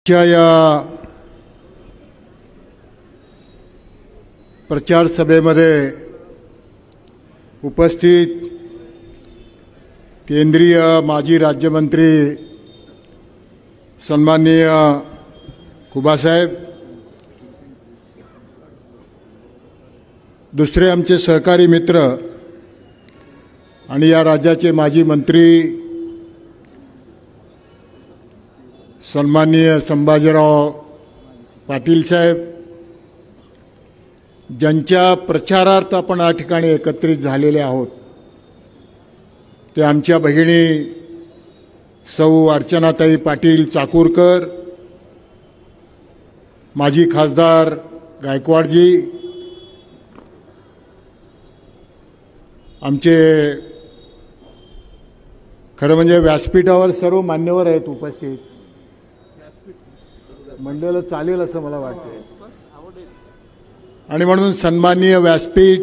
या प्रचार सभेमध्ये उपस्थित केंद्रीय माजी राज्यमंत्री सन्माननीय खुबासाहेब, दुसरे आमचे सहकारी मित्र आणि या राज्याचे माजी मंत्री सन्माननीय संभाजीराव पाटील साहेब, ज्यांच्या प्रचारार्थ आपण या ठिकाणी एकत्रित झालेले आहोत, ते आमच्या भगिनी सौ अर्चनाताई पाटील चाकूरकर, माजी खासदार गायकवाडजी, आमचे खरं म्हणजे व्यासपीठावर सर्व मान्यवर आहेत उपस्थित. मंडळ चालेल असं मला वाटतं आणि म्हणून सन्माननीय व्यासपीठ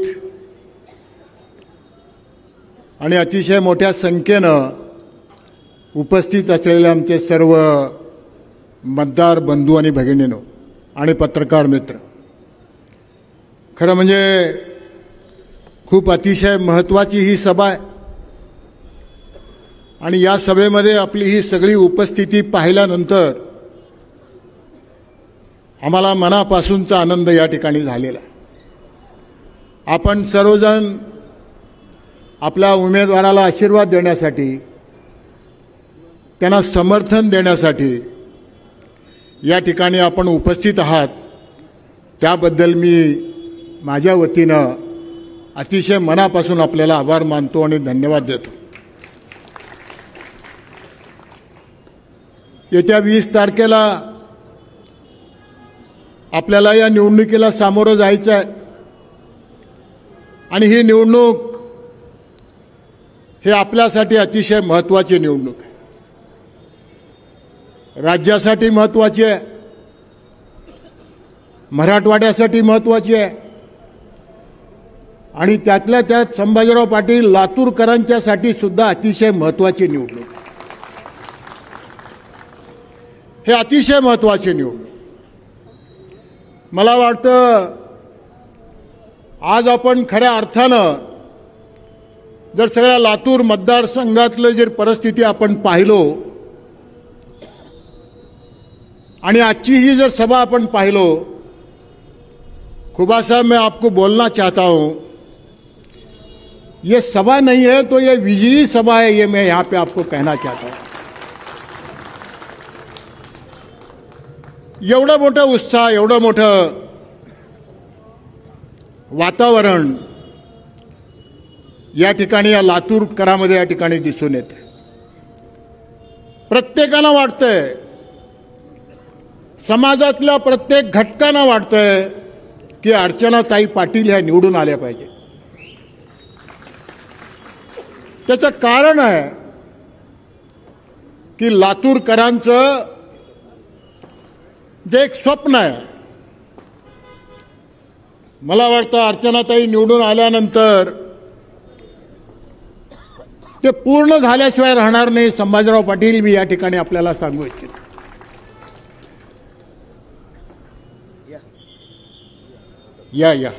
आणि अतिशय मोठ्या संख्येनं उपस्थित असलेले आमचे सर्व मतदार बंधू आणि भगिनींनो आणि पत्रकार मित्र, खरं म्हणजे खूप अतिशय महत्त्वाची ही सभा आहे आणि या सभेमध्ये आपली ही सगळी उपस्थिती पाहिल्यानंतर आम्हाला मनापासूनचा आनंद या ठिकाणी झालेला आहे. आपण सर्वजण आपल्या उमेदवाराला आशीर्वाद देण्यासाठी, त्यांना समर्थन देण्यासाठी या ठिकाणी आपण उपस्थित आहात, त्याबद्दल मी माझ्या वतीनं अतिशय मनापासून आपल्याला आभार मानतो आणि धन्यवाद देतो. येत्या 20 तारखेला आपल्याला या निवडणुकीला सामोरं जायचं आहे आणि ही निवडणूक हे आपल्यासाठी अतिशय महत्त्वाची निवडणूक आहे. राज्यासाठी महत्त्वाची आहे, मराठवाड्यासाठी महत्त्वाची आहे आणि त्यातल्या त्यात संभाजीराव पाटील लातूरकरांच्यासाठी सुद्धा अतिशय महत्त्वाची निवडणूक आहे. हे अतिशय महत्त्वाची निवडणूक. मला वाटतं आज आपण खऱ्या अर्थानं जर सगळ्या लातूर मतदारसंघातलं जर परिस्थिती आपण पाहिलो आणि आजची ही जर सभा आपण पाहिलो, खुबा साहब, मैं आपको बोलना चाहता हूं, ये सभा नहीं है तो ये विजयी सभा है, ये मैं यहां पे आपको कहना चाहता हूं. एवढा मोठा उत्साह, एवढं मोठं वातावरण या ठिकाणी या लातूरकरांमध्ये या ठिकाणी दिसून येते. प्रत्येकाला वाटतंय, समाजातल्या प्रत्येक घटकांना वाटतंय की अर्चनाताई पाटील ह्या निवडून आल्या पाहिजे. त्याचं कारण आहे की लातूरकरांचं जे एक स्वप्न आहे, मला वाटतं अर्चनाताई निवडून आल्यानंतर ते पूर्ण झाल्याशिवाय राहणार नाही. संभाजीराव पाटील, मी या ठिकाणी आपल्याला सांगू इच्छितो. या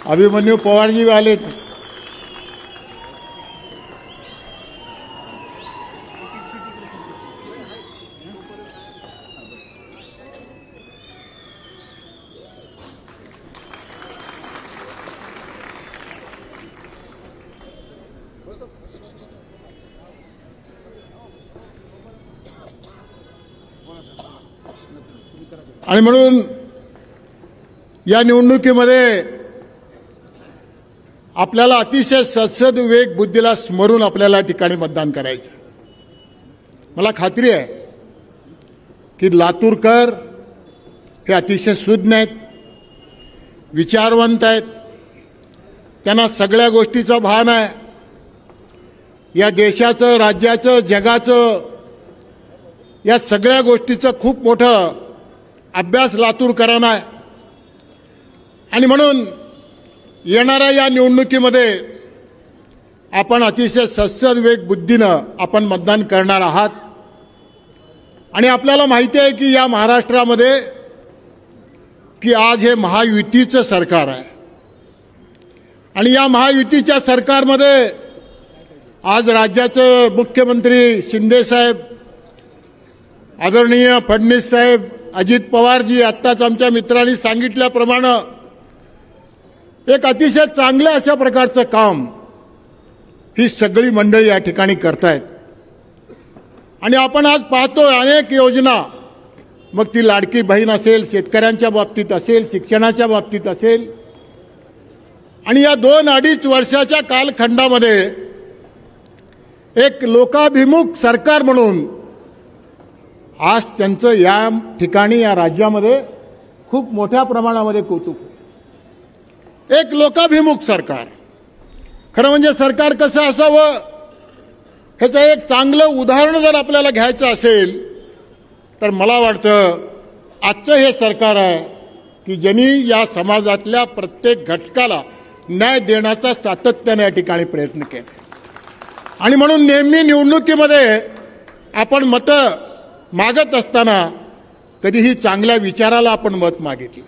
अभिमन्यू पवारजी आले. आणि म्हणून या निवडणुकीमध्ये आपल्याला अतिशय सद्सद विवेक बुद्धीला स्मरून आपल्याला ठिकाणी मतदान करायचं. मला खात्री आहे की लातूरकर हे अतिशय सुज्ञ आहेत, विचारवंत आहेत, त्यांना सगळ्या गोष्टीचं भान आहे. या देशाचं, राज्याचं, जगाचं, या सगळ्या गोष्टीचं खूप मोठं अभ्यास लातूरकरांना आहे आणि म्हणून येणाऱ्या या निवडणुकीमध्ये आपण अतिशय सत्सद्विवेक बुद्धीनं आपण मतदान करणार आहात आणि आपल्याला माहिती आहे की या महाराष्ट्रामध्ये की आज हे महायुतीचं सरकार आहे आणि या महायुतीच्या सरकारमध्ये आज राज्याचे मुख्यमंत्री शिंदे साहेब, आदरणीय फडणवीस साहेब, अजित पवारजी आत्ताच आमच्या मित्रांनी सांगितल्याप्रमाणे एक अतिशय चांगल्या अशा प्रकारचं काम ही सगळी मंडळी या ठिकाणी करतायत आणि आपण आज पाहतोय अनेक योजना, मग ती लाडकी बहीण असेल, शेतकऱ्यांच्या बाबतीत असेल, शिक्षणाच्या बाबतीत असेल आणि या 2-2.5 वर्षाच्या कालखंडामध्ये एक लोकाभिमुख सरकार म्हणून आज त्यांचं या ठिकाणी या राज्यामध्ये खूप मोठ्या प्रमाणामध्ये कौतुक. एक लोकाभिमुख सरकार, खरं म्हणजे सरकार कसं असावं ह्याचं एक चांगलं उदाहरण जर आपल्याला घ्यायचं असेल तर मला वाटतं आजचं हे सरकार आहे की ज्यांनी या समाजातल्या प्रत्येक घटकाला न्याय देण्याचा सातत्याने या ठिकाणी प्रयत्न केला आणि म्हणून नेहमी निवडणुकीमध्ये आपण मतं मागत असताना कधीही चांगल्या विचाराला आपण मत मागितले,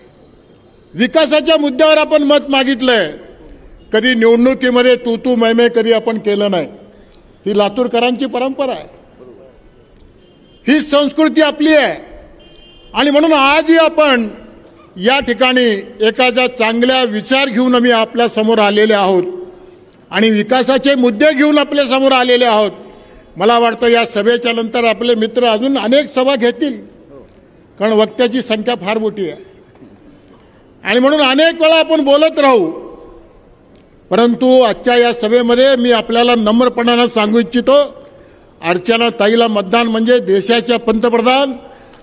विकासाच्या मुद्द्यावर आपण मत मागितलंय. कधी निवडणुकीमध्ये तू मैमे कधी आपण केलं नाही. ही लातूरकरांची परंपरा आहे, ही संस्कृती आपली आहे आणि म्हणून आजही आपण या ठिकाणी एखाद्या चांगल्या विचार घेऊन आम्ही आपल्या समोर आलेले आहोत आणि विकासाचे मुद्दे घेऊन आपल्या समोर आलेले आहोत. मला वाटतं या सभेच्या नंतर आपले मित्र अजून अनेक सभा घेतील, कारण वक्त्याची संख्या फार मोठी आहे आणि म्हणून अनेक वेळा आपण बोलत राहू. परंतु आजच्या या सभेमध्ये मी आपल्याला नम्रपणानं सांगू इच्छितो, अर्चना ताईला मतदान म्हणजे देशाच्या पंतप्रधान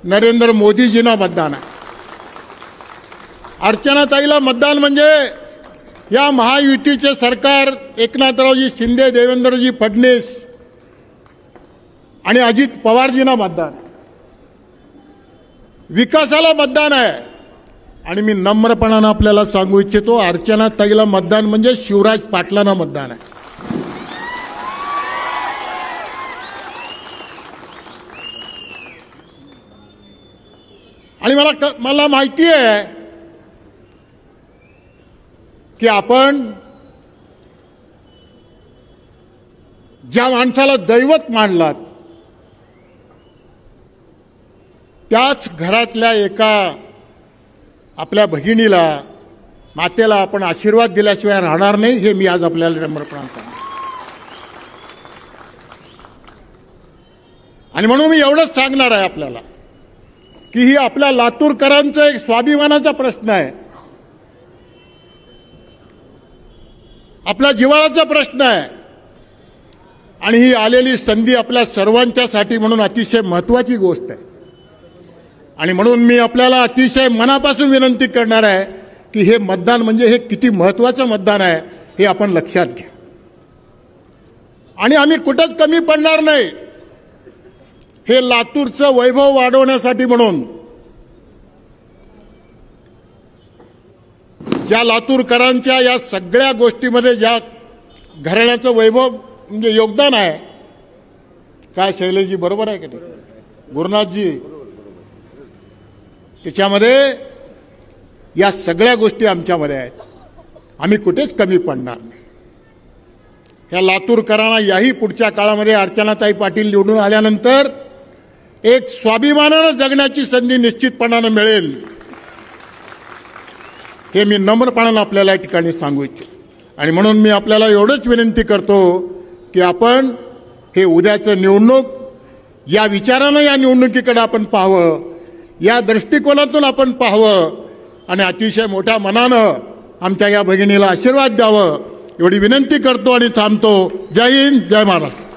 नरेंद्र मोदीजींना मतदान आहे. अर्चना ताईला मतदान म्हणजे या महायुतीचे सरकार एकनाथरावजी शिंदे, देवेंद्रजी फडणवीस आणि अजित पवारजींना मतदान, विकासाला मतदान आहे. आणि मी नम्रपणानं आपल्याला सांगू इच्छितो, अर्चना ताईला मतदान म्हणजे शिवराज पाटलांना मतदान आहे. आणि मला माहिती आहे की आपण ज्या माणसाला दैवत मानलात त्याच घरातल्या एका आपल्या भगिनीला, मातेला आपण आशीर्वाद दिल्याशिवाय राहणार नाही, हे मी आज आपल्याला नम्रपणाने सांगतो. आणि म्हणून मी एवढंच सांगणार आहे आपल्याला की ही आपल्या लातूरकरांचा एक स्वाभिमानाचा प्रश्न आहे, आपल्या जिव्हाळ्याचा प्रश्न आहे आणि ही आलेली संधी आपल्या सर्वांच्यासाठी म्हणून अतिशय महत्वाची गोष्ट आहे. आणि म्हणून मी आपल्याला अतिशय मनापासून विनंती करणार आहे की हे मतदान म्हणजे हे किती महत्वाचं मतदान आहे हे आपण लक्षात घ्या आणि आम्ही कुठंच कमी पडणार नाही. हे लातूरचं वैभव वाढवण्यासाठी म्हणून ज्या लातूरकरांच्या या सगळ्या गोष्टीमध्ये ज्या घराण्याचं वैभव म्हणजे योगदान आहे, काय शैलेशजी बरोबर आहे की नाही, गुरुनाथजी, त्याच्यामध्ये या सगळ्या गोष्टी आमच्यामध्ये आहेत. आम्ही कुठेच कमी पडणार नाही. या लातूरकरांना याही पुढच्या काळामध्ये अर्चनाताई पाटील निवडून आल्यानंतर एक स्वाभिमानानं जगण्याची संधी निश्चितपणानं मिळेल, हे मी नम्रपणानं आपल्याला या ठिकाणी सांगू इच्छितो. आणि म्हणून मी आपल्याला एवढंच विनंती करतो की आपण हे उद्याचं निवडणूक या विचारानं या निवडणुकीकडे आपण पाहावं, या दृष्टिकोनातून आपण पाहावं आणि अतिशय मोठ्या मनानं आमच्या या भगिनीला आशीर्वाद द्यावं एवढी विनंती करतो आणि थांबतो. जय हिंद, जय महाराष्ट्र.